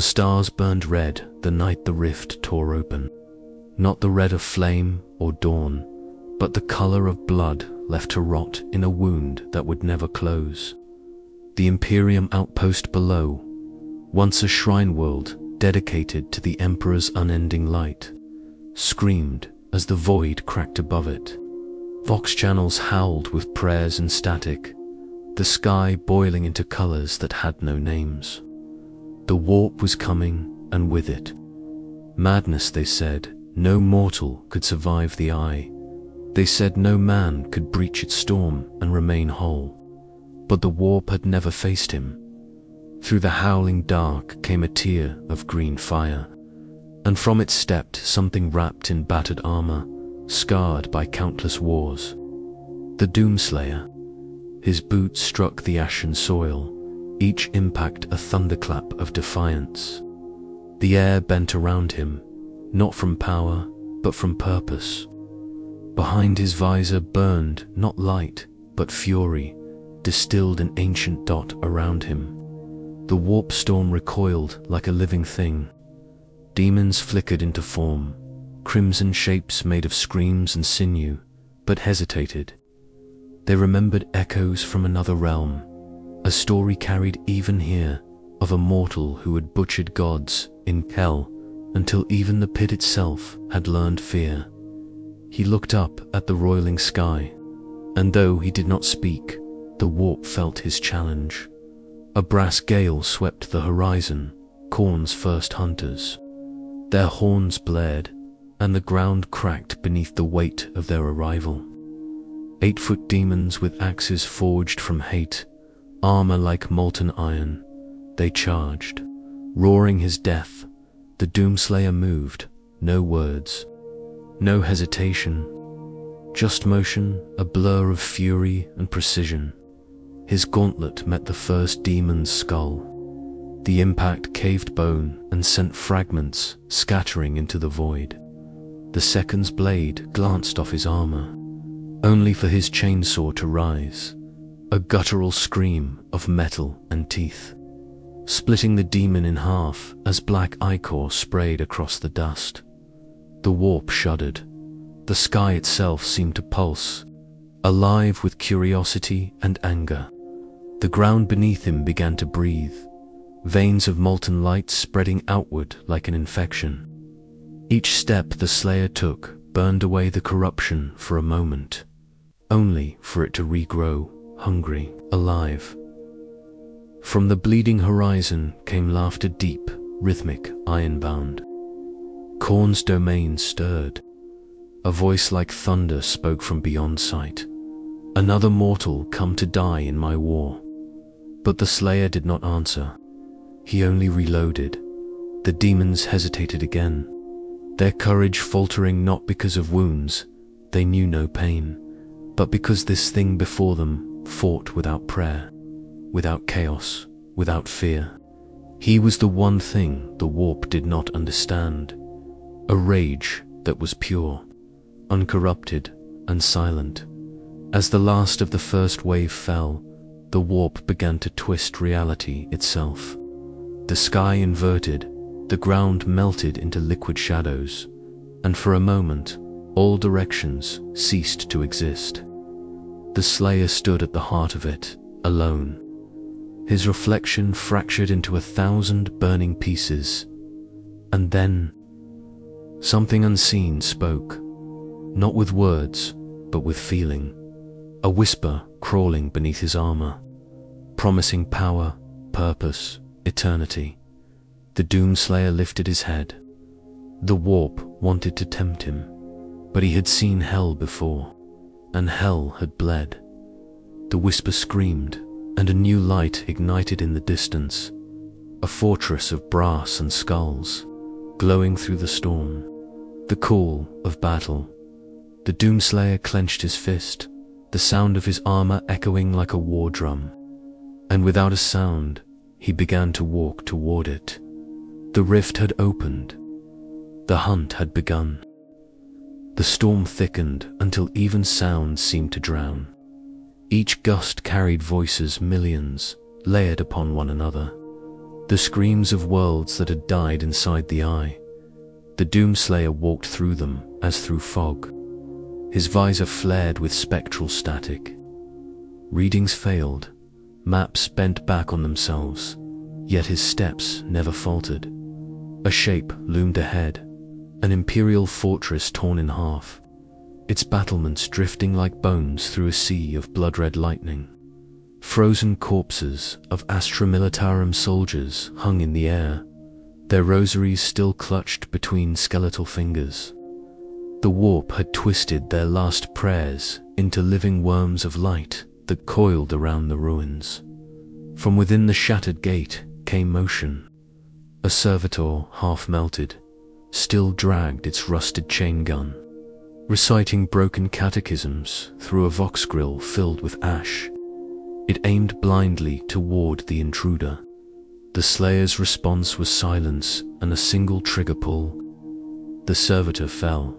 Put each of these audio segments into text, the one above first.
The stars burned red the night the rift tore open. Not the red of flame or dawn, but the color of blood left to rot in a wound that would never close. The Imperium outpost below, once a shrine world dedicated to the Emperor's unending light, screamed as the void cracked above it. Vox channels howled with prayers and static, the sky boiling into colors that had no names. The warp was coming, and with it, madness. They said no mortal could survive the eye. They said no man could breach its storm and remain whole. But the warp had never faced him. Through the howling dark came a tear of green fire, and from it stepped something wrapped in battered armor, scarred by countless wars. The Doomslayer. His boots struck the ashen soil, each impact a thunderclap of defiance. The air bent around him, not from power, but from purpose. Behind his visor burned not light, but fury, distilled an ancient dot around him. The warp storm recoiled like a living thing. Demons flickered into form, crimson shapes made of screams and sinew, but hesitated. They remembered echoes from another realm, a story carried even here of a mortal who had butchered gods in hell until even the pit itself had learned fear. He looked up at the roiling sky, and though he did not speak, the warp felt his challenge. A brass gale swept the horizon, Khorne's first hunters. Their horns blared, and the ground cracked beneath the weight of their arrival. 8-foot demons with axes forged from hate, armor like molten iron, they charged. Roaring his death, the Doomslayer moved, no words, no hesitation, just motion, a blur of fury and precision. His gauntlet met the first demon's skull. The impact caved bone and sent fragments scattering into the void. The second's blade glanced off his armor, only for his chainsaw to rise, a guttural scream of metal and teeth, splitting the demon in half as black ichor sprayed across the dust. The warp shuddered. The sky itself seemed to pulse, alive with curiosity and anger. The ground beneath him began to breathe, veins of molten light spreading outward like an infection. Each step the Slayer took burned away the corruption for a moment, only for it to regrow, hungry, alive. From the bleeding horizon came laughter deep, rhythmic, ironbound. Khorne's domain stirred. A voice like thunder spoke from beyond sight. Another mortal come to die in my war. But the Slayer did not answer. He only reloaded. The demons hesitated again, their courage faltering not because of wounds, they knew no pain, but because this thing before them fought without prayer, without chaos, without fear. He was the one thing the warp did not understand, a rage that was pure, uncorrupted, and silent. As the last of the first wave fell, the warp began to twist reality itself. The sky inverted, the ground melted into liquid shadows, and for a moment, all directions ceased to exist. The Slayer stood at the heart of it, alone. His reflection fractured into 1,000 burning pieces. And then, something unseen spoke, not with words, but with feeling. A whisper crawling beneath his armor, promising power, purpose, eternity. The Doomslayer lifted his head. The warp wanted to tempt him, but he had seen hell before, and hell had bled. The whisper screamed, and a new light ignited in the distance, a fortress of brass and skulls, glowing through the storm, the call of battle. The Doomslayer clenched his fist, the sound of his armor echoing like a war drum, and without a sound, he began to walk toward it. The rift had opened. The hunt had begun. The storm thickened until even sound seemed to drown. Each gust carried voices millions, layered upon one another. the screams of worlds that had died inside the eye. The Doomslayer walked through them as through fog. His visor flared with spectral static. Readings failed, maps bent back on themselves, yet his steps never faltered. A shape loomed ahead, an imperial fortress torn in half, its battlements drifting like bones through a sea of blood-red lightning. Frozen corpses of Astra Militarum soldiers hung in the air, their rosaries still clutched between skeletal fingers. The warp had twisted their last prayers into living worms of light that coiled around the ruins. From within the shattered gate came motion. A servitor, half melted, still dragged its rusted chain gun, reciting broken catechisms through a vox grill filled with ash. It aimed blindly toward the intruder. The Slayer's response was silence and a single trigger pull. The servitor fell,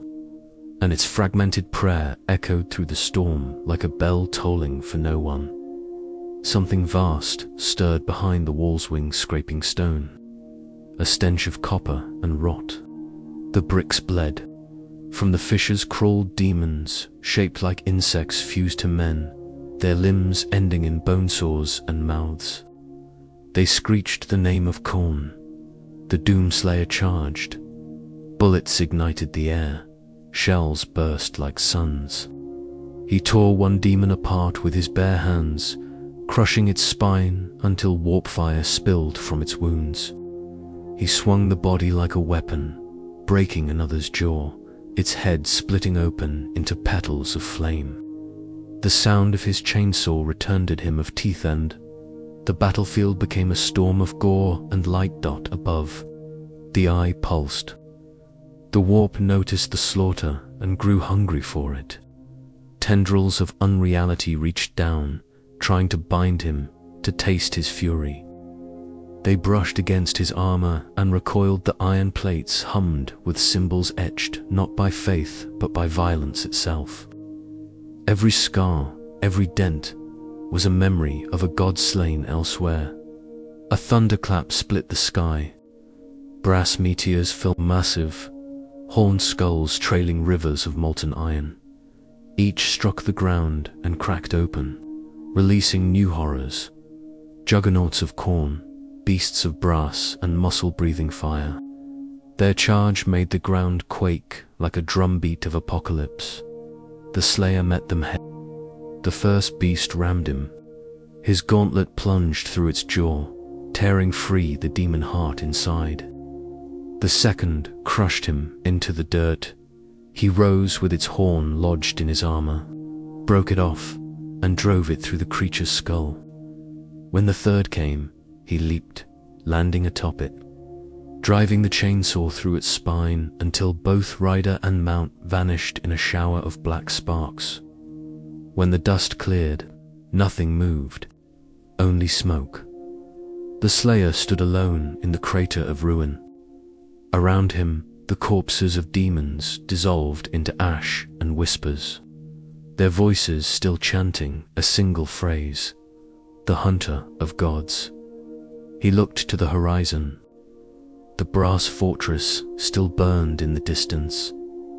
and its fragmented prayer echoed through the storm like a bell tolling for no one. Something vast stirred behind the wall's wing, scraping stone, a stench of copper and rot. The bricks bled. From the fissures crawled demons, shaped like insects fused to men, their limbs ending in bone saws and mouths. They screeched the name of Khorne. The Doomslayer charged. Bullets ignited the air. Shells burst like suns. He tore one demon apart with his bare hands, crushing its spine until warp fire spilled from its wounds. He swung the body like a weapon, breaking another's jaw, its head splitting open into petals of flame. The sound of his chainsaw returned him of teeth, and the battlefield became a storm of gore and light dot above. The eye pulsed. The warp noticed the slaughter and grew hungry for it. Tendrils of unreality reached down, trying to bind him, to taste his fury. They brushed against his armor and recoiled. The iron plates hummed with symbols etched not by faith but by violence itself. Every scar, every dent, was a memory of a god slain elsewhere. A thunderclap split the sky. Brass meteors fell massive, horned skulls trailing rivers of molten iron. Each struck the ground and cracked open, releasing new horrors. Juggernauts of Khorne, beasts of brass and muscle-breathing fire. Their charge made the ground quake like a drumbeat of apocalypse. The Slayer met them head. The first beast rammed him. His gauntlet plunged through its jaw, tearing free the demon heart inside. The second crushed him into the dirt. He rose with its horn lodged in his armor, broke it off, and drove it through the creature's skull. When the third came, he leaped, landing atop it, driving the chainsaw through its spine until both rider and mount vanished in a shower of black sparks. When the dust cleared, nothing moved, only smoke. The Slayer stood alone in the crater of ruin. Around him, the corpses of demons dissolved into ash and whispers, their voices still chanting a single phrase, the hunter of gods. He looked to the horizon. The brass fortress still burned in the distance,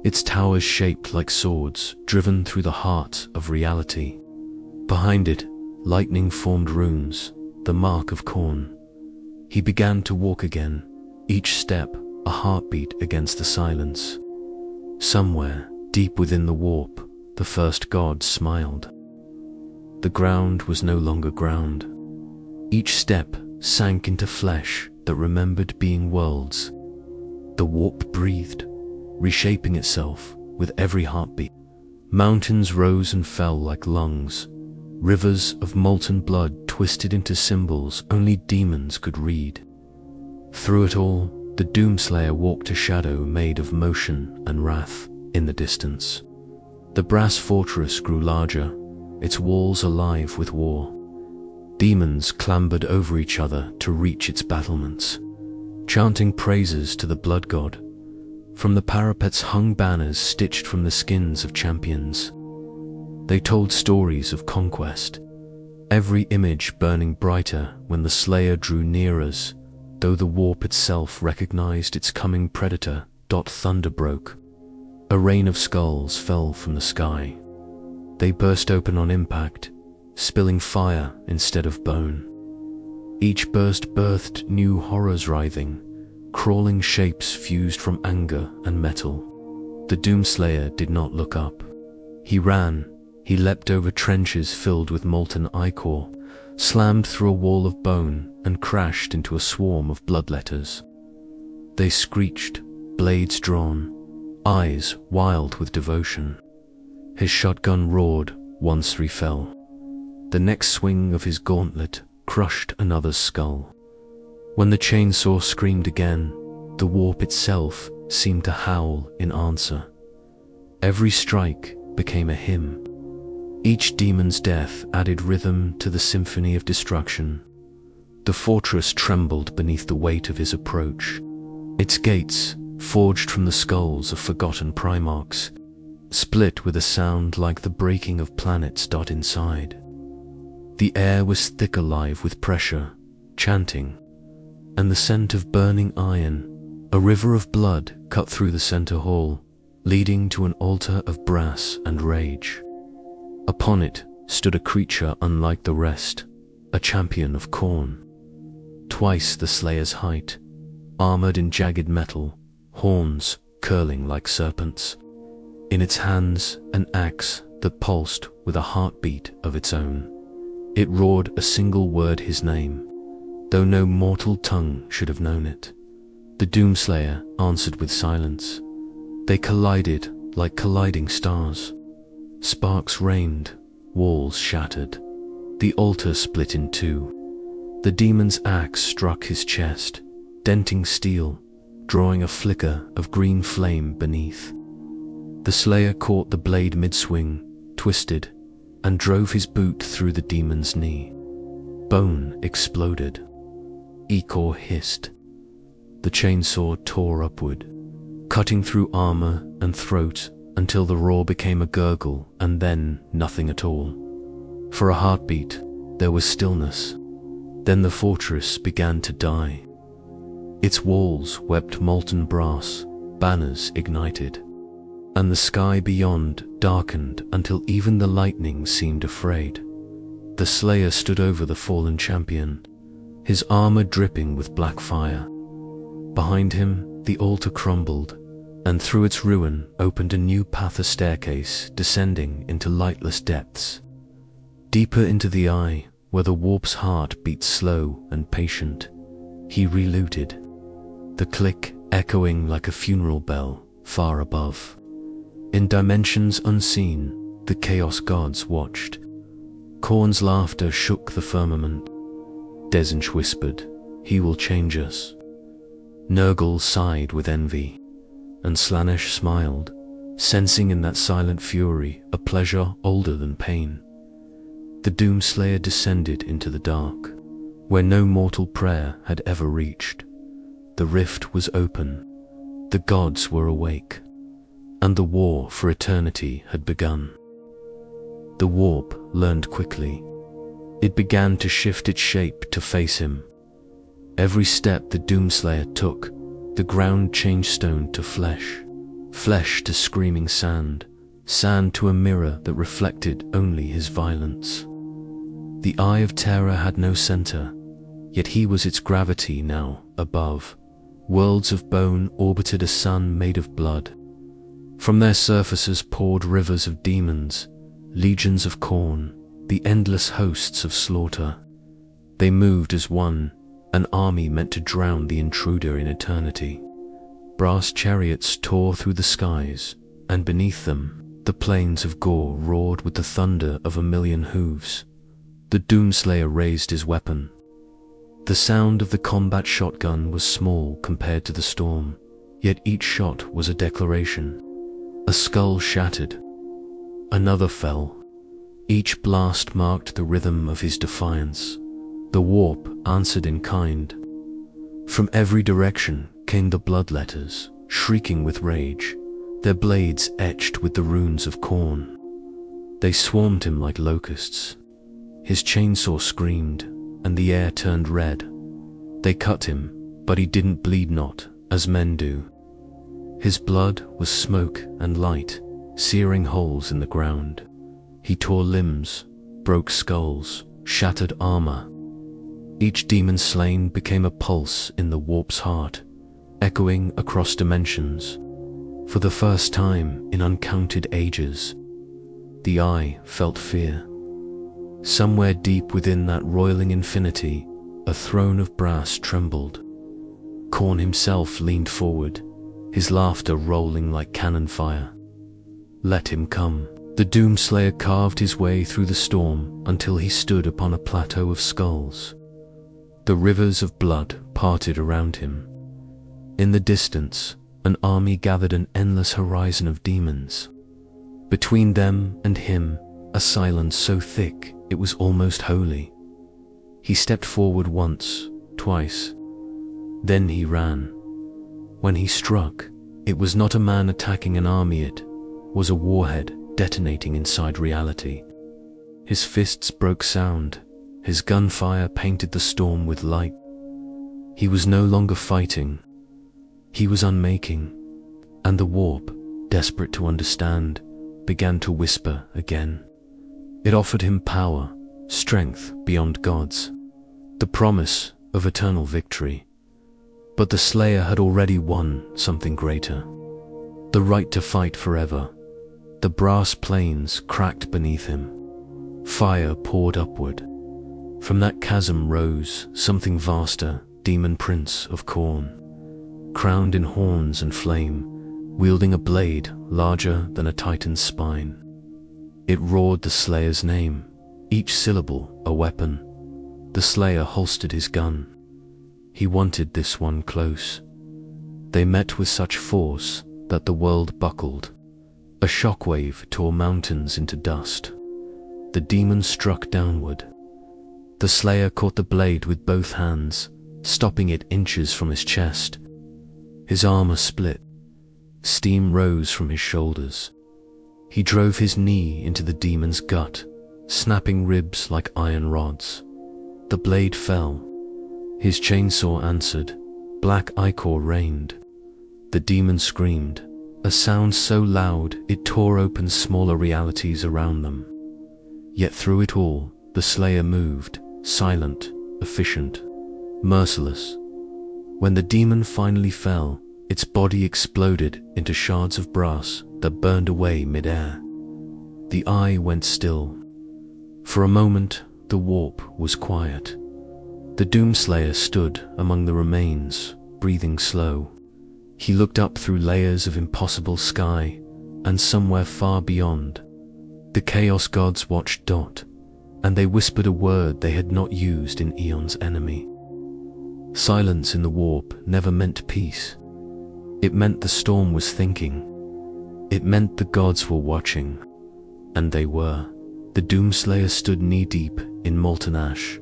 its towers shaped like swords driven through the heart of reality. Behind it, lightning formed runes, the mark of Khorne. He began to walk again, each step a heartbeat against the silence. Somewhere, deep within the warp, the first god smiled. The ground was no longer ground. Each step sank into flesh that remembered being worlds. The warp breathed, reshaping itself with every heartbeat. Mountains rose and fell like lungs. Rivers of molten blood twisted into symbols only demons could read. Through it all, the Doomslayer walked a shadow made of motion and wrath in the distance. The brass fortress grew larger, its walls alive with war. Demons clambered over each other to reach its battlements, chanting praises to the blood god. From the parapets hung banners stitched from the skins of champions. They told stories of conquest, every image burning brighter when the Slayer drew near us, though the warp itself recognized its coming predator. Thunder broke. A rain of skulls fell from the sky. They burst open on impact, spilling fire instead of bone. Each burst birthed new horrors writhing, crawling shapes fused from anger and metal. The Doomslayer did not look up. He ran. He leapt over trenches filled with molten ichor, slammed through a wall of bone, and crashed into a swarm of bloodletters. They screeched, blades drawn, eyes wild with devotion. His shotgun roared once three fell. The next swing of his gauntlet crushed another's skull. When the chainsaw screamed again, the warp itself seemed to howl in answer. Every strike became a hymn. Each demon's death added rhythm to the symphony of destruction. The fortress trembled beneath the weight of his approach. Its gates, forged from the skulls of forgotten primarchs, split with a sound like the breaking of planets. Inside. The air was thick alive with pressure, chanting, and the scent of burning iron. A river of blood cut through the center hall, leading to an altar of brass and rage. Upon it stood a creature unlike the rest, a champion of Khorne. Twice the Slayer's height, armored in jagged metal, horns curling like serpents. In its hands, an axe that pulsed with a heartbeat of its own. It roared a single word, his name, though no mortal tongue should have known it. The Doomslayer answered with silence. They collided like colliding stars. Sparks rained, walls shattered. The altar split in two. The demon's axe struck his chest, denting steel, drawing a flicker of green flame beneath. The Slayer caught the blade mid-swing, twisted, and drove his boot through the demon's knee. Bone exploded. Ichor hissed. The chainsaw tore upward, cutting through armor and throat until the roar became a gurgle and then nothing at all. For a heartbeat, there was stillness. Then the fortress began to die. Its walls wept molten brass, banners ignited, and the sky beyond darkened until even the lightning seemed afraid. The Slayer stood over the fallen champion, his armor dripping with black fire. Behind him, the altar crumbled, and through its ruin opened a new path, a staircase descending into lightless depths. Deeper into the eye, where the warp's heart beat slow and patient, he relooted, the click echoing like a funeral bell far above. In dimensions unseen, the Chaos Gods watched. Khorne's laughter shook the firmament. Tzeentch whispered, "He will change us." Nurgle sighed with envy, and Slaanesh smiled, sensing in that silent fury a pleasure older than pain. The Doomslayer descended into the dark, where no mortal prayer had ever reached. The rift was open, the gods were awake, and the war for eternity had begun. The warp learned quickly. It began to shift its shape to face him. Every step the Doomslayer took, the ground changed stone to flesh, flesh to screaming sand, sand to a mirror that reflected only his violence. The Eye of Terror had no center, yet he was its gravity now. Above, worlds of bone orbited a sun made of blood. From their surfaces poured rivers of demons, legions of Khorne, the endless hosts of slaughter. They moved as one, an army meant to drown the intruder in eternity. Brass chariots tore through the skies, and beneath them, the plains of gore roared with the thunder of a million hooves. The Doomslayer raised his weapon. The sound of the combat shotgun was small compared to the storm, yet each shot was a declaration. A skull shattered. Another fell. Each blast marked the rhythm of his defiance. The warp answered in kind. From every direction came the bloodletters, shrieking with rage, their blades etched with the runes of Khorne. They swarmed him like locusts. His chainsaw screamed, and the air turned red. They cut him, but he didn't bleed not, as men do. His blood was smoke and light, searing holes in the ground. He tore limbs, broke skulls, shattered armor. Each demon slain became a pulse in the warp's heart, echoing across dimensions. For the first time in uncounted ages, the eye felt fear. Somewhere deep within that roiling infinity, a throne of brass trembled. Khorne himself leaned forward, his laughter rolling like cannon fire. Let him come. The Doomslayer carved his way through the storm until he stood upon a plateau of skulls. The rivers of blood parted around him. In the distance, an army gathered, an endless horizon of demons. Between them and him, a silence so thick it was almost holy. He stepped forward once, twice. Then he ran. When he struck, it was not a man attacking an army, it was a warhead detonating inside reality. His fists broke sound, his gunfire painted the storm with light. He was no longer fighting, he was unmaking, and the warp, desperate to understand, began to whisper again. It offered him power, strength beyond gods, the promise of eternal victory. But the Slayer had already won something greater, the right to fight forever. The brass plains cracked beneath him. Fire poured upward. From that chasm rose something vaster, demon prince of Khorne, crowned in horns and flame, wielding a blade larger than a titan's spine. It roared the Slayer's name, each syllable a weapon. The Slayer holstered his gun. He wanted this one close. They met with such force that the world buckled. A shockwave tore mountains into dust. The demon struck downward. The Slayer caught the blade with both hands, stopping it inches from his chest. His armor split. Steam rose from his shoulders. He drove his knee into the demon's gut, snapping ribs like iron rods. The blade fell. His chainsaw answered. Black ichor reigned. The demon screamed, a sound so loud it tore open smaller realities around them. Yet through it all, the Slayer moved, silent, efficient, merciless. When the demon finally fell, its body exploded into shards of brass that burned away mid-air. The eye went still. For a moment, the warp was quiet. The Doomslayer stood among the remains, breathing slow. He looked up through layers of impossible sky, and somewhere far beyond, the Chaos Gods watched Dot, and they whispered a word they had not used in eons' enemy. Silence in the warp never meant peace. It meant the storm was thinking. It meant the gods were watching. And they were. The Doomslayer stood knee-deep in molten ash.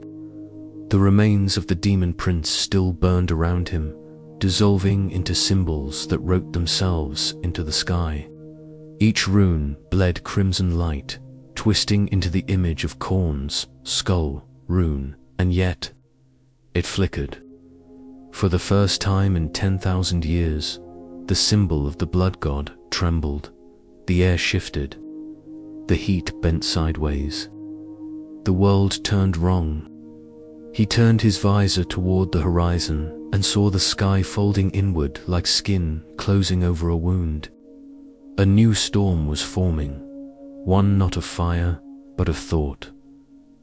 The remains of the demon prince still burned around him, dissolving into symbols that wrote themselves into the sky. Each rune bled crimson light, twisting into the image of Khorne's skull rune, and yet it flickered. For the first time in 10,000 years, the symbol of the blood god trembled. The air shifted. The heat bent sideways. The world turned wrong. He turned his visor toward the horizon and saw the sky folding inward like skin closing over a wound. A new storm was forming, one not of fire, but of thought.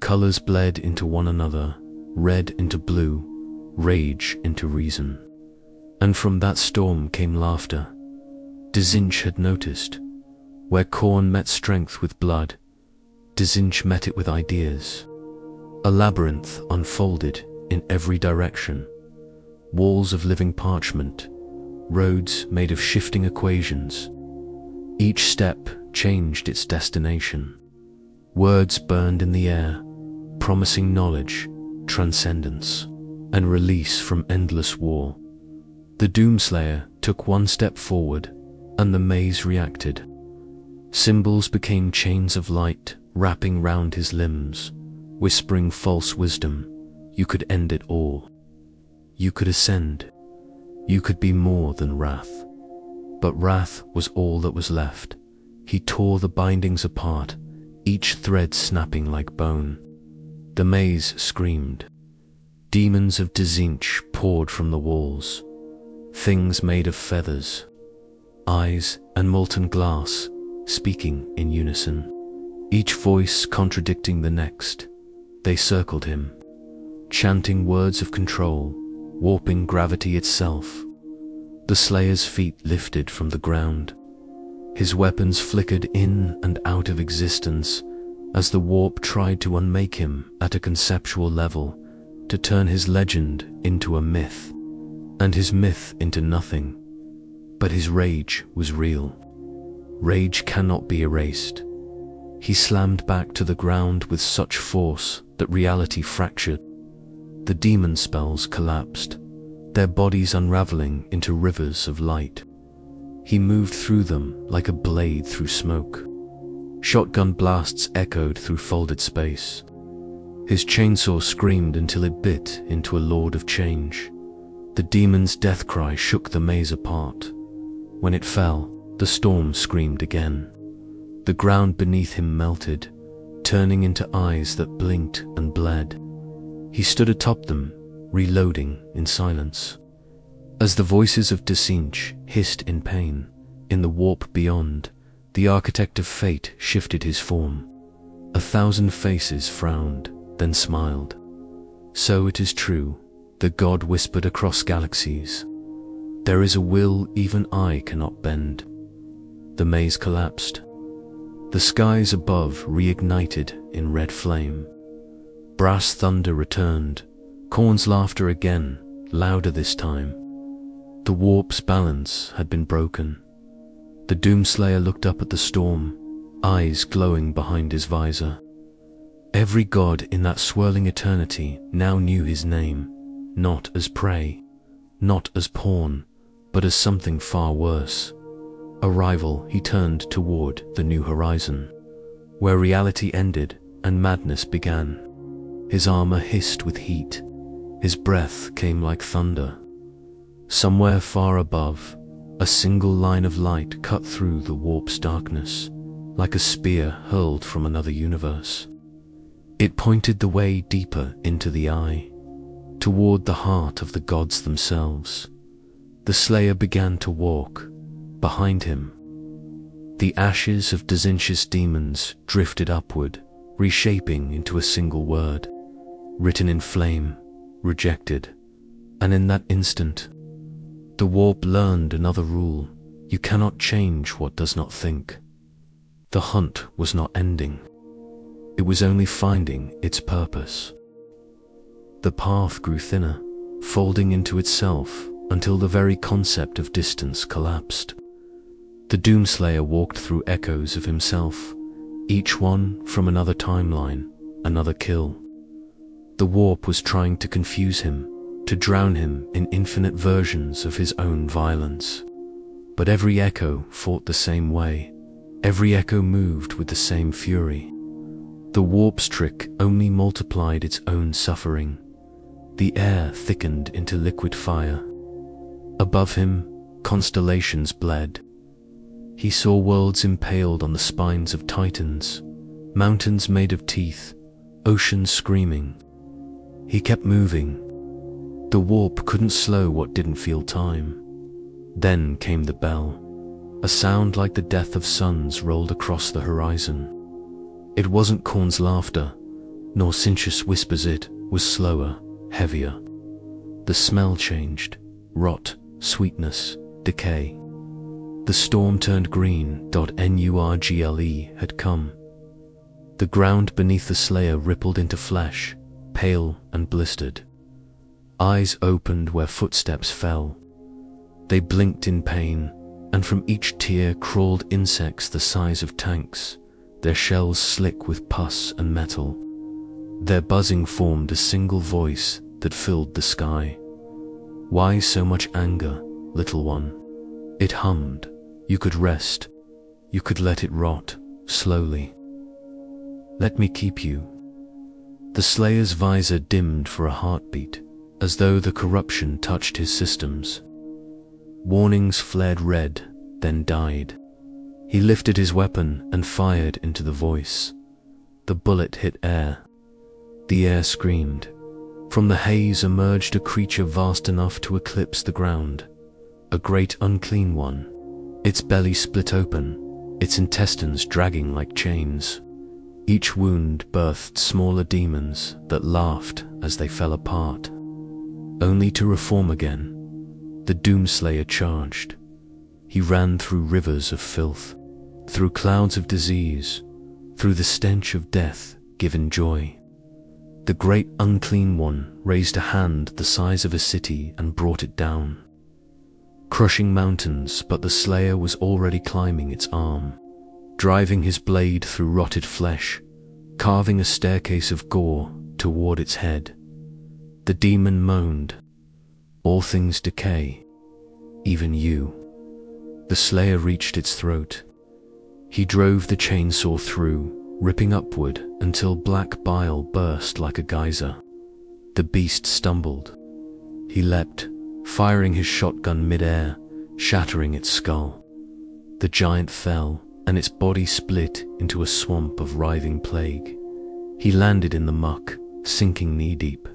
Colors bled into one another, red into blue, rage into reason. And from that storm came laughter. Tzeentch had noticed. Where Khorne met strength with blood, Tzeentch met it with ideas. A labyrinth unfolded in every direction. Walls of living parchment, roads made of shifting equations. Each step changed its destination. Words burned in the air, promising knowledge, transcendence, and release from endless war. The Doomslayer took one step forward, and the maze reacted. Symbols became chains of light wrapping round his limbs, whispering false wisdom. You could end it all. you could ascend. You could be more than wrath. But wrath was all that was left. He tore the bindings apart, each thread snapping like bone. The maze screamed. Demons of Tzeentch poured from the walls. Things made of feathers, eyes and molten glass, speaking in unison. Each voice contradicting the next. They circled him, chanting words of control, warping gravity itself. The Slayer's feet lifted from the ground. His weapons flickered in and out of existence as the warp tried to unmake him at a conceptual level, to turn his legend into a myth, and his myth into nothing. But his rage was real. Rage cannot be erased. He slammed back to the ground with such force that reality fractured. The demon spells collapsed, their bodies unraveling into rivers of light. He moved through them like a blade through smoke. Shotgun blasts echoed through folded space. His chainsaw screamed until it bit into a lord of change. The demon's death cry shook the maze apart. When it fell, the storm screamed again. The ground beneath him melted, turning into eyes that blinked and bled. He stood atop them, reloading in silence. As the voices of Tzeentch hissed in pain, in the warp beyond, the architect of fate shifted his form. 1,000 faces frowned, then smiled. So it is true, the god whispered across galaxies. There is a will even I cannot bend. The maze collapsed. The skies above reignited in red flame. Brass thunder returned, Khorne's laughter again, louder this time. The warp's balance had been broken. The Doomslayer looked up at the storm, eyes glowing behind his visor. Every god in that swirling eternity now knew his name, not as prey, not as pawn, but as something far worse. A rival, he turned toward the new horizon, where reality ended and madness began. His armor hissed with heat. His breath came like thunder. Somewhere far above, a single line of light cut through the warp's darkness, like a spear hurled from another universe. It pointed the way deeper into the eye, toward the heart of the gods themselves. The Slayer began to walk. Behind him, the ashes of Tzeentch's demons drifted upward, reshaping into a single word, written in flame, rejected. And in that instant, the warp learned another rule: you cannot change what does not think. The hunt was not ending. It was only finding its purpose. The path grew thinner, folding into itself until the very concept of distance collapsed. The Doomslayer walked through echoes of himself, each one from another timeline, another kill. The warp was trying to confuse him, to drown him in infinite versions of his own violence. But every echo fought the same way. Every echo moved with the same fury. The warp's trick only multiplied its own suffering. The air thickened into liquid fire. Above him, constellations bled. He saw worlds impaled on the spines of titans, mountains made of teeth, oceans screaming. He kept moving. The warp couldn't slow what didn't feel time. Then came the bell. A sound like the death of suns rolled across the horizon. It wasn't Khorne's laughter, nor Tzeentch's whispers. It was slower, heavier. The smell changed. Rot, sweetness, decay. The storm turned green. Nurgle had come. The ground beneath the Slayer rippled into flesh, pale and blistered. Eyes opened where footsteps fell. They blinked in pain, and from each tear crawled insects the size of tanks, their shells slick with pus and metal. Their buzzing formed a single voice that filled the sky. Why so much anger, little one? It hummed. You could rest. You could let it rot, slowly. Let me keep you. The Slayer's visor dimmed for a heartbeat. as though the corruption touched his systems. Warnings flared red, then died. He lifted his weapon and fired into the voice. The bullet hit air. The air screamed. From the haze emerged a creature vast enough to eclipse the ground. A great unclean one. Its belly split open, its intestines dragging like chains. Each wound birthed smaller demons that laughed as they fell apart, only to reform again. The Doomslayer charged. He ran through rivers of filth, through clouds of disease, through the stench of death given joy. The great unclean one raised a hand the size of a city and brought it down, crushing mountains, but the Slayer was already climbing its arm, driving his blade through rotted flesh, carving a staircase of gore toward its head. The demon moaned, "All things decay, even you." The Slayer reached its throat. He drove the chainsaw through, ripping upward until black bile burst like a geyser. The beast stumbled. He leapt, firing his shotgun mid-air, shattering its skull. The giant fell, and its body split into a swamp of writhing plague. He landed in the muck, sinking knee-deep.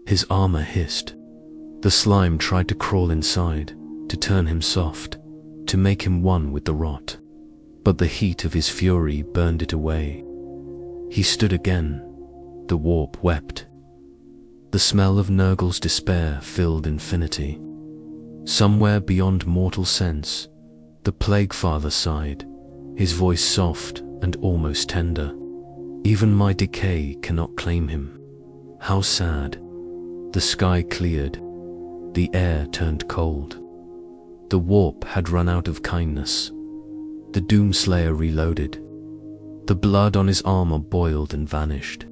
His armor hissed. The slime tried to crawl inside, to turn him soft, to make him one with the rot. But the heat of his fury burned it away. He stood again. The warp wept. The smell of Nurgle's despair filled infinity. Somewhere beyond mortal sense, the Plague Father sighed, his voice soft and almost tender. "Even my decay cannot claim him. How sad." The sky cleared. The air turned cold. The warp had run out of kindness. The Doomslayer reloaded. The blood on his armor boiled and vanished.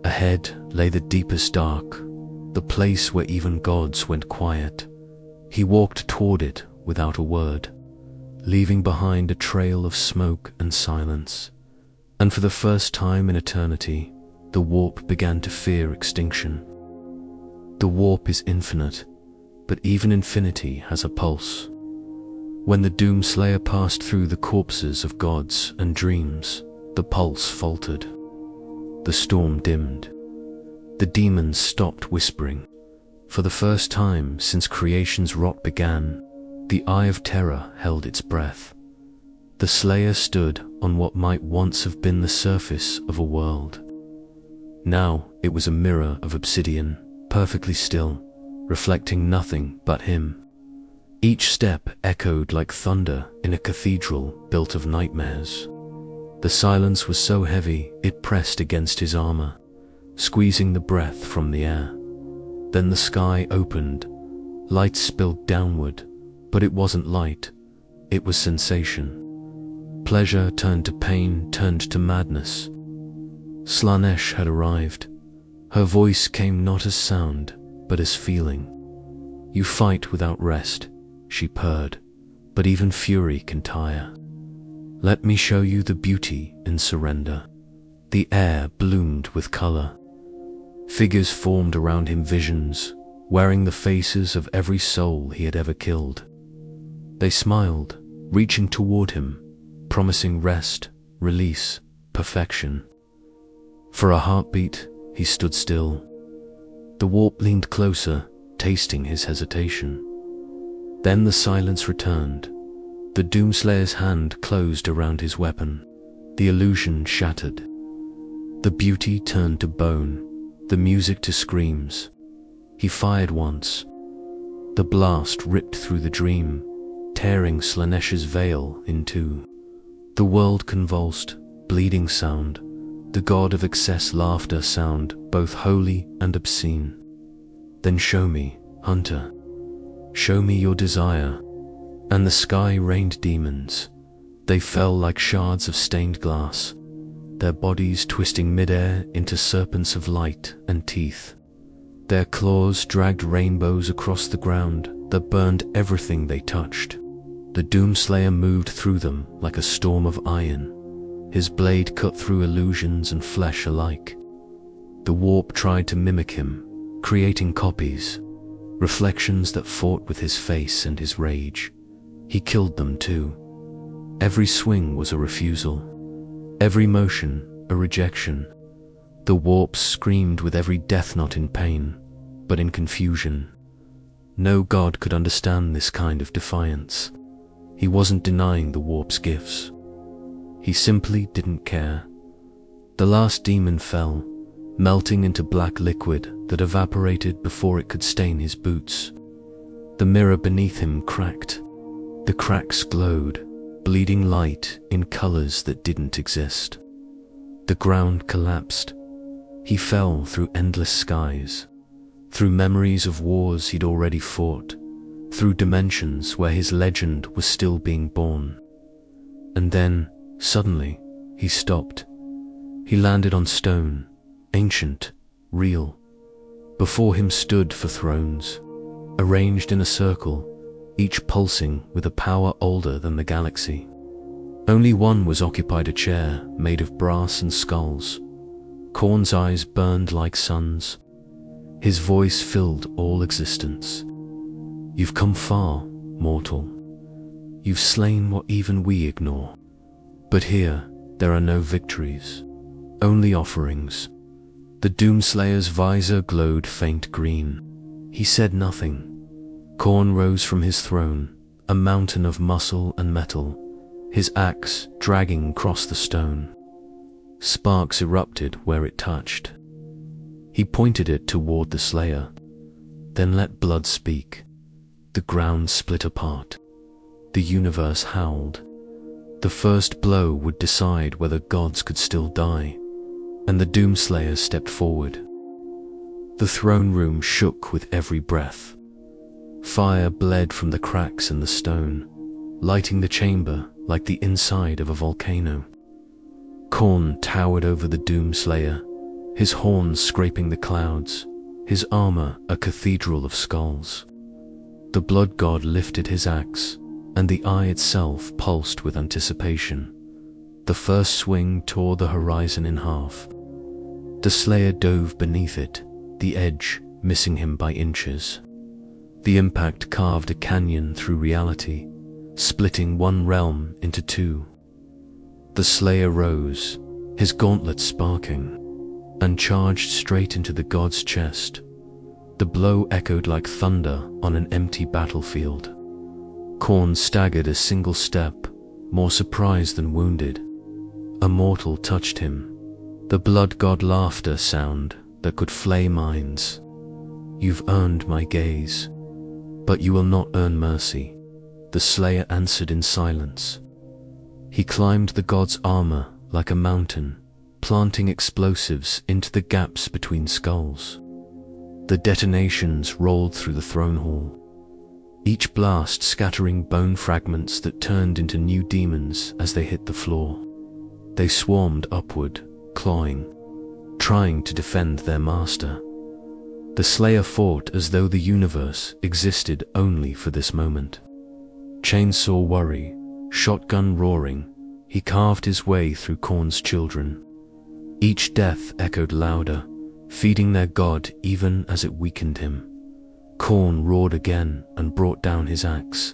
Ahead lay the deepest dark, the place where even gods went quiet. He walked toward it without a word, leaving behind a trail of smoke and silence. And for the first time in eternity, the warp began to fear extinction. The warp is infinite, but even infinity has a pulse. When the Doomslayer passed through the corpses of gods and dreams, the pulse faltered. The storm dimmed. The demons stopped whispering. For the first time since creation's rot began, the Eye of Terror held its breath. The Slayer stood on what might once have been the surface of a world. Now it was a mirror of obsidian, perfectly still, reflecting nothing but him. Each step echoed like thunder in a cathedral built of nightmares. The silence was so heavy it pressed against his armor, squeezing the breath from the air. Then the sky opened. Light spilled downward, but it wasn't light. It was sensation. Pleasure turned to pain, turned to madness. Slaanesh had arrived. Her voice came not as sound, but as feeling. "You fight without rest," she purred, "but even fury can tire. Let me show you the beauty in surrender." The air bloomed with color. Figures formed around him, visions, wearing the faces of every soul he had ever killed. They smiled, reaching toward him, promising rest, release, perfection. For a heartbeat, he stood still. The warp leaned closer, tasting his hesitation. Then the silence returned. The Doomslayer's hand closed around his weapon. The illusion shattered. The beauty turned to bone, the music to screams. He fired once. The blast ripped through the dream, tearing Slaanesh's veil in two. The world convulsed, bleeding sound, the god of excess laughter sound, both holy and obscene. "Then show me, hunter. Show me your desire." And the sky rained demons. They fell like shards of stained glass, their bodies twisting midair into serpents of light and teeth. Their claws dragged rainbows across the ground that burned everything they touched. The Doomslayer moved through them like a storm of iron. His blade cut through illusions and flesh alike. The warp tried to mimic him, creating copies, reflections that fought with his face and his rage. He killed them too. Every swing was a refusal, every motion a rejection. The warps screamed with every death knot in pain, but in confusion. No god could understand this kind of defiance. He wasn't denying the warp's gifts. He simply didn't care. The last demon fell, melting into black liquid that evaporated before it could stain his boots. The mirror beneath him cracked. The cracks glowed, bleeding light in colors that didn't exist. The ground collapsed. He fell through endless skies, through memories of wars he'd already fought, through dimensions where his legend was still being born. And then, suddenly, he stopped. He landed on stone, ancient, real. Before him stood four thrones, arranged in a circle, each pulsing with a power older than the galaxy. Only one was occupied, a chair made of brass and skulls. Khorne's eyes burned like suns. His voice filled all existence. You've come far, mortal. You've slain what even we ignore. But here, there are no victories, only offerings. The Doomslayer's visor glowed faint green. He said nothing. Khorne rose from his throne, a mountain of muscle and metal, his axe dragging across the stone. Sparks erupted where it touched. He pointed it toward the Slayer, then let blood speak. The ground split apart. The universe howled. The first blow would decide whether gods could still die, and the Doomslayer stepped forward. The throne room shook with every breath. Fire bled from the cracks in the stone, lighting the chamber like the inside of a volcano. Khorne towered over the Doomslayer, his horns scraping the clouds, his armor a cathedral of skulls. The blood god lifted his axe, and the eye itself pulsed with anticipation. The first swing tore the horizon in half. The Slayer dove beneath it, the edge missing him by inches. The impact carved a canyon through reality, splitting one realm into two. The Slayer rose, his gauntlet sparking, and charged straight into the god's chest. The blow echoed like thunder on an empty battlefield. Khorne staggered a single step, more surprised than wounded. A mortal touched him. The blood god laughter sound that could flay minds. You've earned my gaze, but you will not earn mercy, the Slayer answered in silence. He climbed the god's armor like a mountain, planting explosives into the gaps between skulls. The detonations rolled through the throne hall, each blast scattering bone fragments that turned into new demons as they hit the floor. They swarmed upward, clawing, trying to defend their master. The Slayer fought as though the universe existed only for this moment. Chainsaw worry, shotgun roaring, he carved his way through Khorne's children. Each death echoed louder, feeding their god even as it weakened him. Khorne roared again and brought down his axe.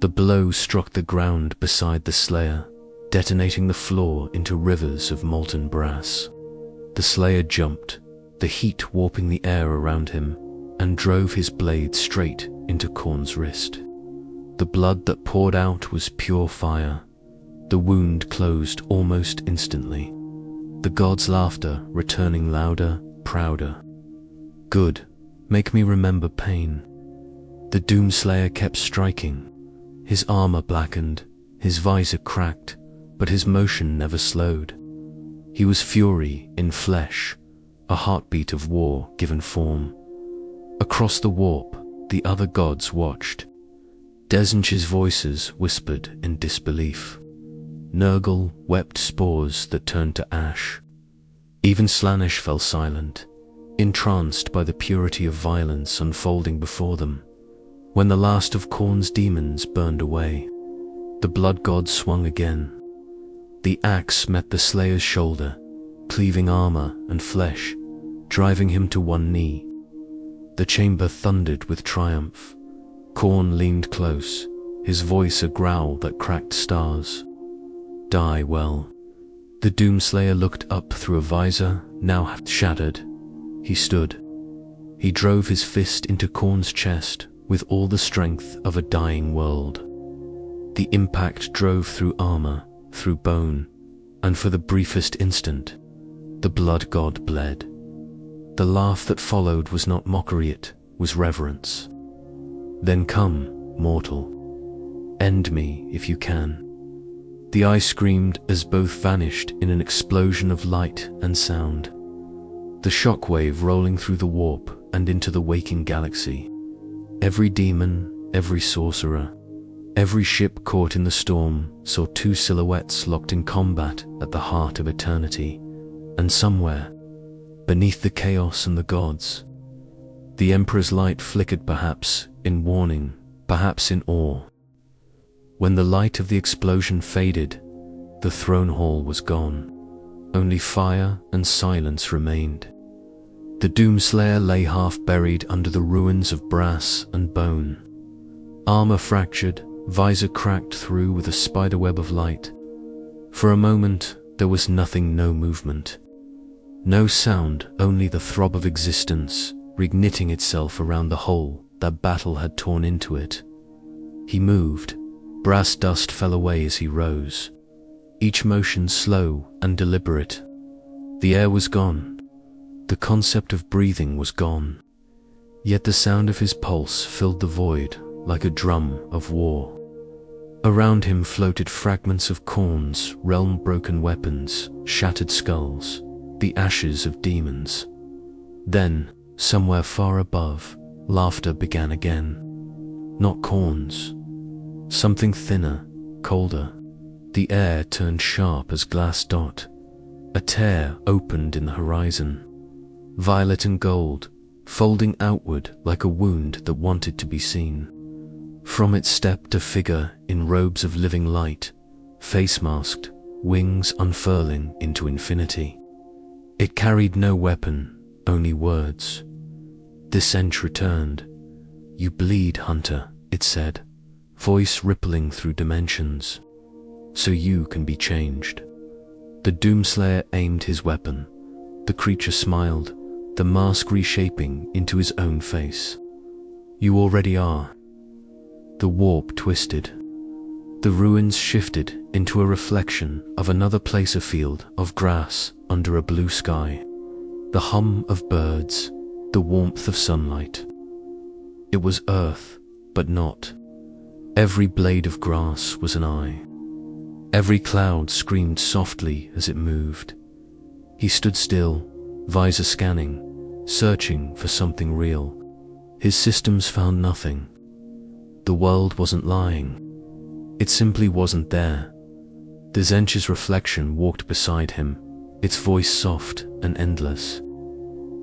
The blow struck the ground beside the Slayer, detonating the floor into rivers of molten brass. The Slayer jumped, the heat warping the air around him, and drove his blade straight into Khorne's wrist. The blood that poured out was pure fire. The wound closed almost instantly. The god's laughter returning louder, prouder. Good, make me remember pain. The Doomslayer kept striking. His armor blackened, his visor cracked, but his motion never slowed. He was fury in flesh, a heartbeat of war given form. Across the warp, the other gods watched. Tzeentch's voices whispered in disbelief. Nurgle wept spores that turned to ash. Even Slaanesh fell silent, entranced by the purity of violence unfolding before them. When the last of Khorne's demons burned away, the blood god swung again. The axe met the Slayer's shoulder, cleaving armor and flesh, driving him to one knee. The chamber thundered with triumph. Khorne leaned close, his voice a growl that cracked stars. Die well. The Doomslayer looked up through a visor, now half shattered. He stood. He drove his fist into Khorne's chest with all the strength of a dying world. The impact drove through armor, through bone, and for the briefest instant, the blood god bled. The laugh that followed was not mockery, it was reverence. Then come, mortal. End me if you can. The eye screamed as both vanished in an explosion of light and sound. The shockwave rolling through the warp and into the waking galaxy. Every demon, every sorcerer, every ship caught in the storm saw two silhouettes locked in combat at the heart of eternity. And somewhere, beneath the chaos and the gods, the Emperor's light flickered, perhaps in warning, perhaps in awe. When the light of the explosion faded, the throne hall was gone. Only fire and silence remained. The Doomslayer lay half buried under the ruins of brass and bone. Armor fractured, visor cracked through with a spiderweb of light. For a moment, there was nothing, no movement. No sound, only the throb of existence, reknitting itself around the hole that battle had torn into it. He moved. Brass dust fell away as he rose, each motion slow and deliberate. The air was gone. The concept of breathing was gone. Yet the sound of his pulse filled the void like a drum of war. Around him floated fragments of Khorne's realm-broken weapons, shattered skulls, the ashes of demons. Then, somewhere far above, laughter began again. Not Khorne's. Something thinner, colder. The air turned sharp as glass dot. A tear opened in the horizon. Violet and gold, folding outward like a wound that wanted to be seen. From it stepped a figure in robes of living light, face masked, wings unfurling into infinity. It carried no weapon, only words. Tzeentch returned. You bleed, hunter, it said, voice rippling through dimensions. So you can be changed. The Doomslayer aimed his weapon. The creature smiled, the mask reshaping into his own face. You already are. The warp twisted. The ruins shifted into a reflection of another placer field of grass under a blue sky. The hum of birds, the warmth of sunlight. It was earth, but not. Every blade of grass was an eye. Every cloud screamed softly as it moved. He stood still, visor scanning, searching for something real. His systems found nothing. The world wasn't lying. It simply wasn't there. Tzeentch's reflection walked beside him, its voice soft and endless.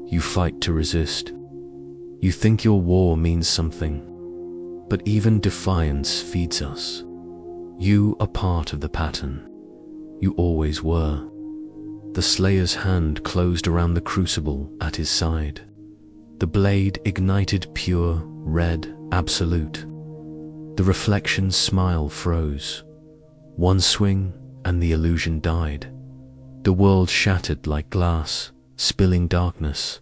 You fight to resist. You think your war means something. But even defiance feeds us. You are part of the pattern. You always were. The Slayer's hand closed around the crucible at his side. The blade ignited pure, red, absolute. The reflection's smile froze. One swing, and the illusion died. The world shattered like glass, spilling darkness.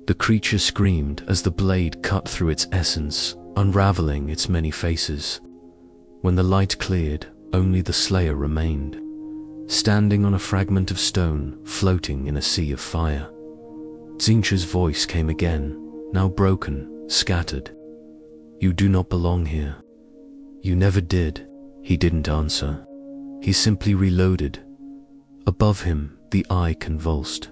The creature screamed as the blade cut through its essence, unraveling its many faces. When the light cleared, only the Slayer remained, standing on a fragment of stone, floating in a sea of fire. Tzeentch's voice came again, now broken, scattered. You do not belong here. You never did. He didn't answer. He simply reloaded. Above him, the eye convulsed.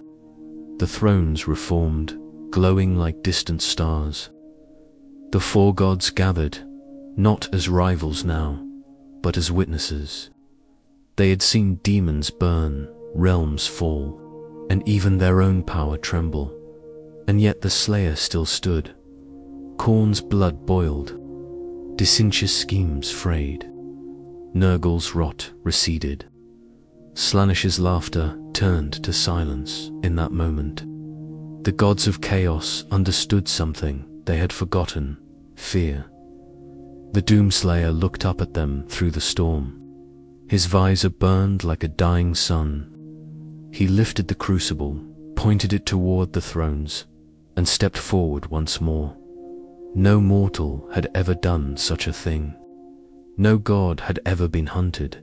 The thrones reformed, glowing like distant stars. The four gods gathered, not as rivals now, but as witnesses. They had seen demons burn, realms fall, and even their own power tremble. And yet the Slayer still stood. Khorne's blood boiled. Tzeentch's schemes frayed. Nurgle's rot receded. Slaanesh's laughter turned to silence in that moment. The gods of chaos understood something they had forgotten: fear. The Doomslayer looked up at them through the storm. His visor burned like a dying sun. He lifted the crucible, pointed it toward the thrones, and stepped forward once more. No mortal had ever done such a thing. No god had ever been hunted.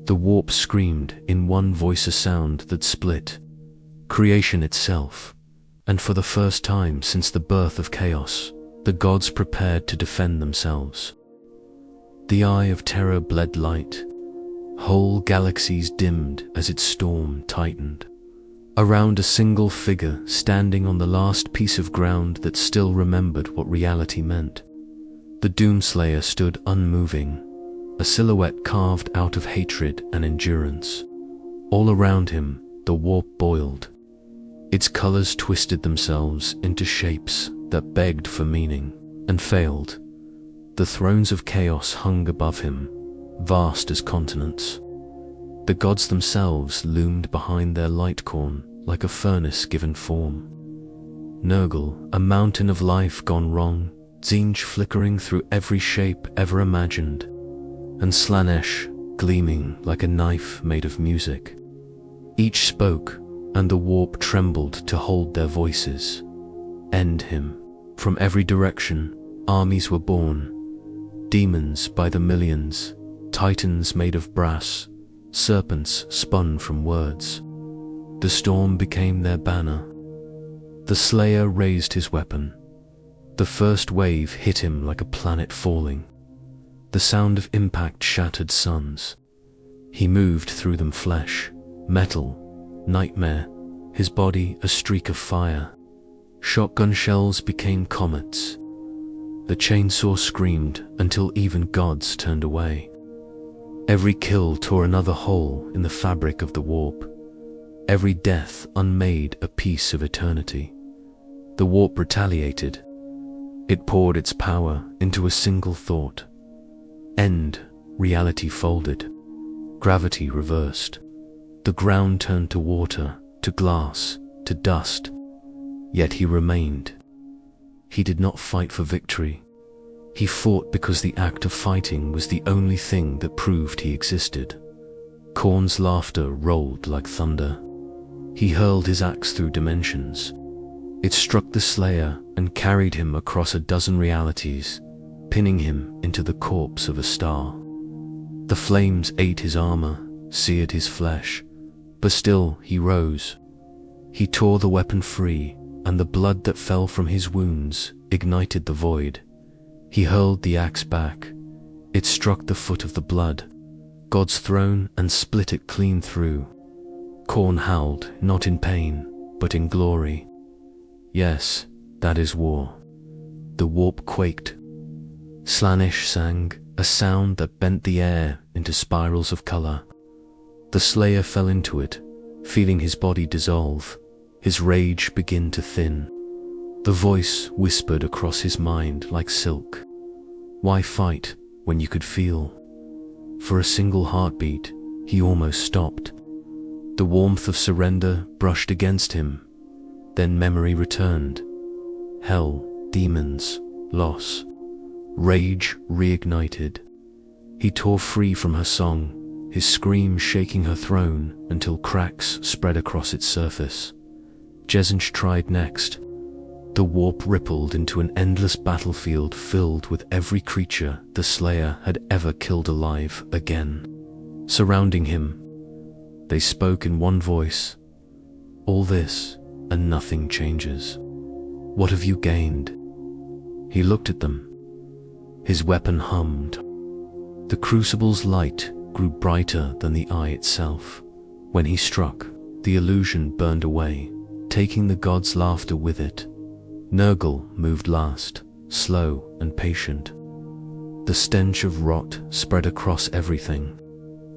The warp screamed in one voice, a sound that split creation itself, and for the first time since the birth of chaos, the gods prepared to defend themselves. The eye of terror bled light. Whole galaxies dimmed as its storm tightened. Around a single figure standing on the last piece of ground that still remembered what reality meant. The Doomslayer stood unmoving, a silhouette carved out of hatred and endurance. All around him, the warp boiled. Its colors twisted themselves into shapes that begged for meaning and failed. The thrones of chaos hung above him, vast as continents. The gods themselves loomed behind their light corn like a furnace given form. Nurgle, a mountain of life gone wrong, Tzeentch flickering through every shape ever imagined, and Slaanesh gleaming like a knife made of music. Each spoke, and the warp trembled to hold their voices. End him. From every direction, armies were born. Demons by the millions, titans made of brass, serpents spun from words. The storm became their banner. The Slayer raised his weapon. The first wave hit him like a planet falling. The sound of impact shattered suns. He moved through them, flesh, metal, nightmare, his body a streak of fire. Shotgun shells became comets. The chainsaw screamed until even gods turned away. Every kill tore another hole in the fabric of the warp. Every death unmade a piece of eternity. The warp retaliated. It poured its power into a single thought. End. Reality folded. Gravity reversed. The ground turned to water, to glass, to dust. Yet he remained. He did not fight for victory. He fought because the act of fighting was the only thing that proved he existed. Khorne's laughter rolled like thunder. He hurled his axe through dimensions. It struck the Slayer and carried him across a dozen realities, pinning him into the corpse of a star. The flames ate his armor, seared his flesh, but still he rose. He tore the weapon free, and the blood that fell from his wounds ignited the void. He hurled the axe back. It struck the foot of the blood, God's throne, and split it clean through. Khorne howled, not in pain, but in glory. Yes, that is war. The warp quaked. Slaanesh sang, a sound that bent the air into spirals of color. The Slayer fell into it, feeling his body dissolve, his rage begin to thin. The voice whispered across his mind like silk. Why fight when you could feel? For a single heartbeat, he almost stopped. The warmth of surrender brushed against him. Then memory returned. Hell, demons, loss. Rage reignited. He tore free from her song, his scream shaking her throne until cracks spread across its surface. Tzeentch tried next. The warp rippled into an endless battlefield filled with every creature the Slayer had ever killed alive again. Surrounding him, they spoke in one voice. All this, and nothing changes. What have you gained? He looked at them. His weapon hummed. The crucible's light grew brighter than the eye itself. When he struck, the illusion burned away, taking the god's laughter with it. Nurgle moved last, slow and patient. The stench of rot spread across everything.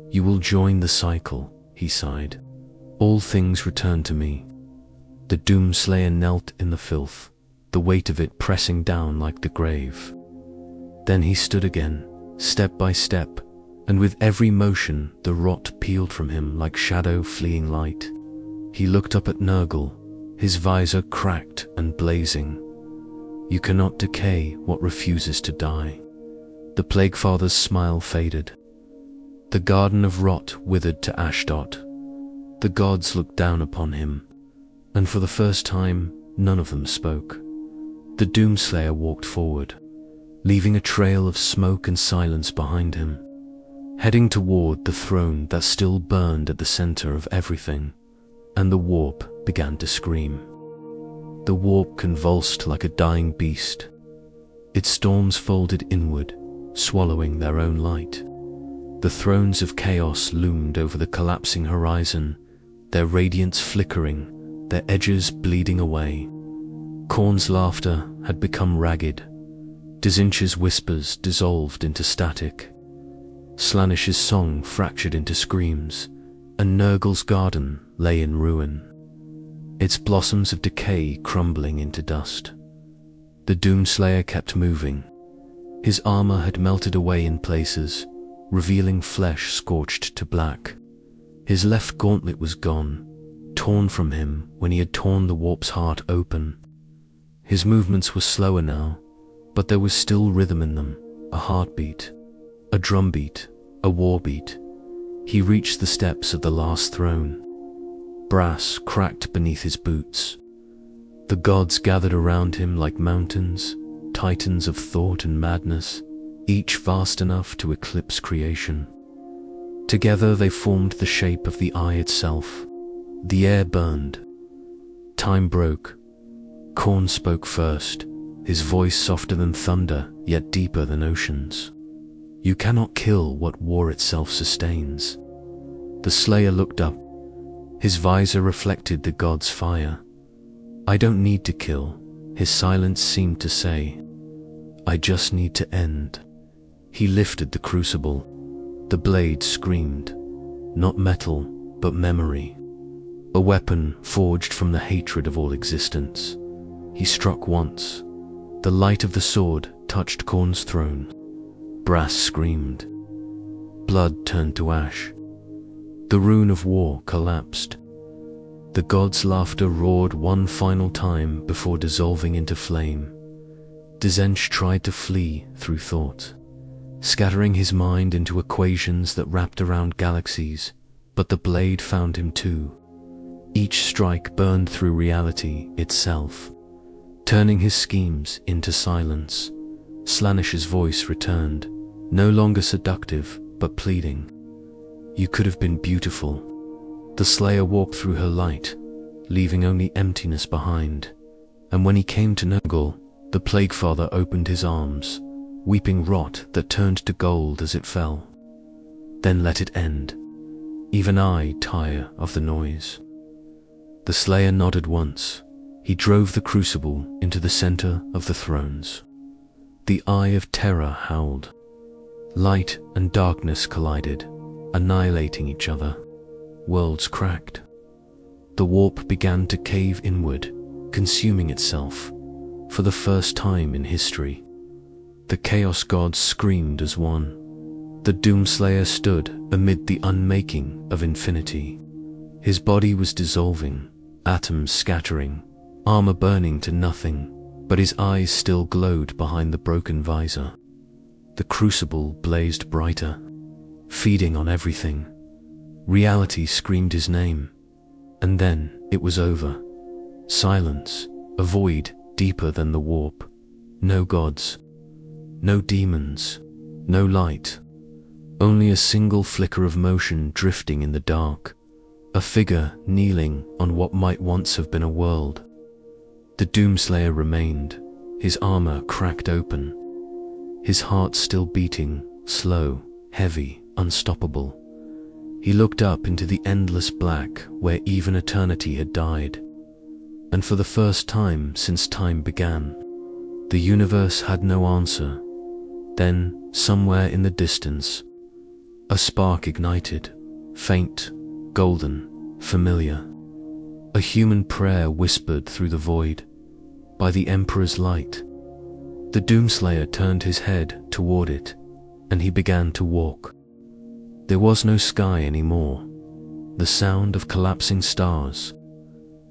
You will join the cycle, he sighed. All things return to me. The Doomslayer knelt in the filth, the weight of it pressing down like the grave. Then he stood again, step by step, and with every motion the rot peeled from him like shadow fleeing light. He looked up at Nurgle, his visor cracked and blazing. "You cannot decay what refuses to die." The Plaguefather's smile faded. The garden of rot withered to ash dot. The gods looked down upon him, and for the first time, none of them spoke. The Doomslayer walked forward, leaving a trail of smoke and silence behind him, heading toward the throne that still burned at the center of everything, and the warp began to scream. The warp convulsed like a dying beast. Its storms folded inward, swallowing their own light. The thrones of chaos loomed over the collapsing horizon, their radiance flickering, their edges bleeding away. Khorne's laughter had become ragged. Tzeentch's whispers dissolved into static. Slaanesh's song fractured into screams, and Nurgle's garden lay in ruin, its blossoms of decay crumbling into dust. The Doomslayer kept moving. His armor had melted away in places, revealing flesh scorched to black. His left gauntlet was gone, torn from him when he had torn the warp's heart open. His movements were slower now, but there was still rhythm in them, a heartbeat, a drumbeat, a warbeat. He reached the steps of the last throne. Brass cracked beneath his boots. The gods gathered around him like mountains, titans of thought and madness, each vast enough to eclipse creation. Together they formed the shape of the eye itself. The air burned. Time broke. Khorne spoke first, his voice softer than thunder, yet deeper than oceans. "You cannot kill what war itself sustains." The Slayer looked up. His visor reflected the god's fire. "I don't need to kill," his silence seemed to say. "I just need to end." He lifted the crucible. The blade screamed. Not metal, but memory. A weapon forged from the hatred of all existence. He struck once. The light of the sword touched Khorne's throne. Brass screamed. Blood turned to ash. The rune of war collapsed. The gods' laughter roared one final time before dissolving into flame. Tzeentch tried to flee through thought, scattering his mind into equations that wrapped around galaxies, but the blade found him too. Each strike burned through reality itself, turning his schemes into silence. Slaanesh's voice returned, no longer seductive, but pleading. "You could have been beautiful." The Slayer walked through her light, leaving only emptiness behind, and when he came to Nurgle, the Plaguefather opened his arms, weeping rot that turned to gold as it fell. "Then let it end. Even I tire of the noise." The Slayer nodded once. He drove the crucible into the center of the thrones. The eye of terror howled. Light and darkness collided, annihilating each other. Worlds cracked. The warp began to cave inward, consuming itself, for the first time in history. The Chaos Gods screamed as one. The Doomslayer stood amid the unmaking of infinity. His body was dissolving, atoms scattering, armor burning to nothing, but his eyes still glowed behind the broken visor. The crucible blazed brighter, feeding on everything. Reality screamed his name, and then it was over. Silence, a void deeper than the warp. No gods, no demons, no light. Only a single flicker of motion drifting in the dark. A figure kneeling on what might once have been a world. The Doomslayer remained, his armor cracked open, his heart still beating, slow, heavy, unstoppable. He looked up into the endless black where even eternity had died. And for the first time since time began, the universe had no answer. Then, somewhere in the distance, a spark ignited, faint, golden, familiar. A human prayer whispered through the void. By the Emperor's light. The Doomslayer turned his head toward it, and he began to walk. There was no sky anymore. The sound of collapsing stars.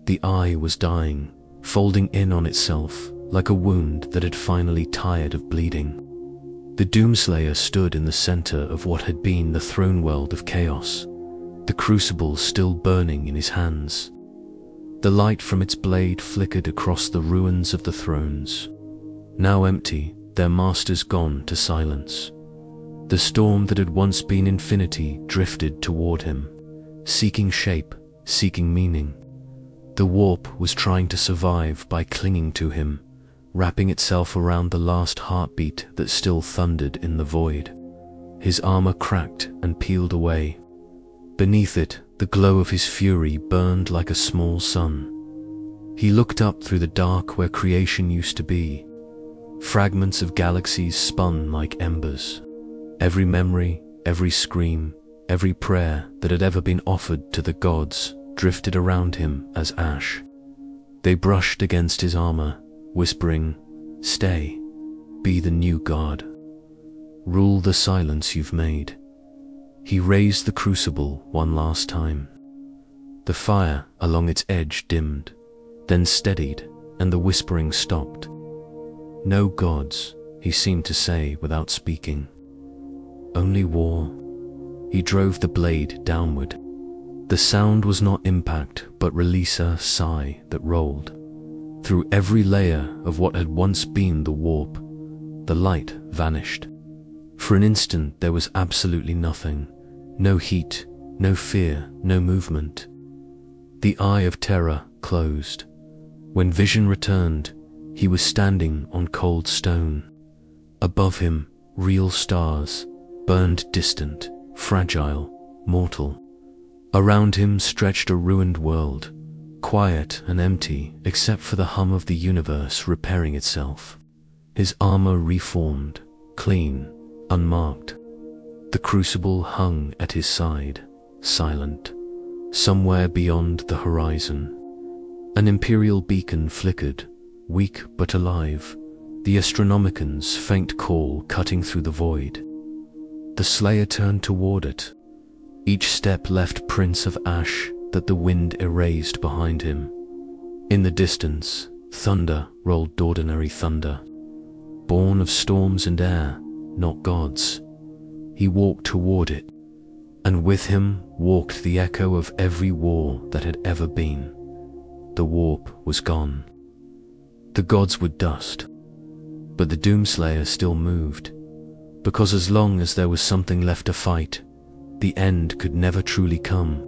The eye was dying, folding in on itself like a wound that had finally tired of bleeding. The Doomslayer stood in the center of what had been the throne world of chaos, the crucible still burning in his hands. The light from its blade flickered across the ruins of the thrones. Now empty, their masters gone to silence. The storm that had once been infinity drifted toward him, seeking shape, seeking meaning. The warp was trying to survive by clinging to him, wrapping itself around the last heartbeat that still thundered in the void. His armor cracked and peeled away. Beneath it, the glow of his fury burned like a small sun. He looked up through the dark where creation used to be. Fragments of galaxies spun like embers. Every memory, every scream, every prayer that had ever been offered to the gods drifted around him as ash. They brushed against his armor, whispering, "Stay, be the new god. Rule the silence you've made." He raised the crucible one last time. The fire along its edge dimmed, then steadied, and the whispering stopped. "No gods," he seemed to say without speaking. "Only war." He drove the blade downward. The sound was not impact, but release, a sigh that rolled. Through every layer of what had once been the warp, the light vanished. For an instant there was absolutely nothing. No heat, no fear, no movement. The eye of terror closed. When vision returned, he was standing on cold stone. Above him, real stars, burned distant, fragile, mortal. Around him stretched a ruined world, quiet and empty except for the hum of the universe repairing itself. His armor reformed, clean, unmarked. The crucible hung at his side, silent, somewhere beyond the horizon. An imperial beacon flickered, weak but alive, the Astronomican's faint call cutting through the void. The Slayer turned toward it. Each step left prints of ash that the wind erased behind him. In the distance, thunder rolled ordinary thunder, born of storms and air, not gods. He walked toward it, and with him walked the echo of every war that had ever been. The warp was gone. The gods were dust, but the Doomslayer still moved, because as long as there was something left to fight, the end could never truly come.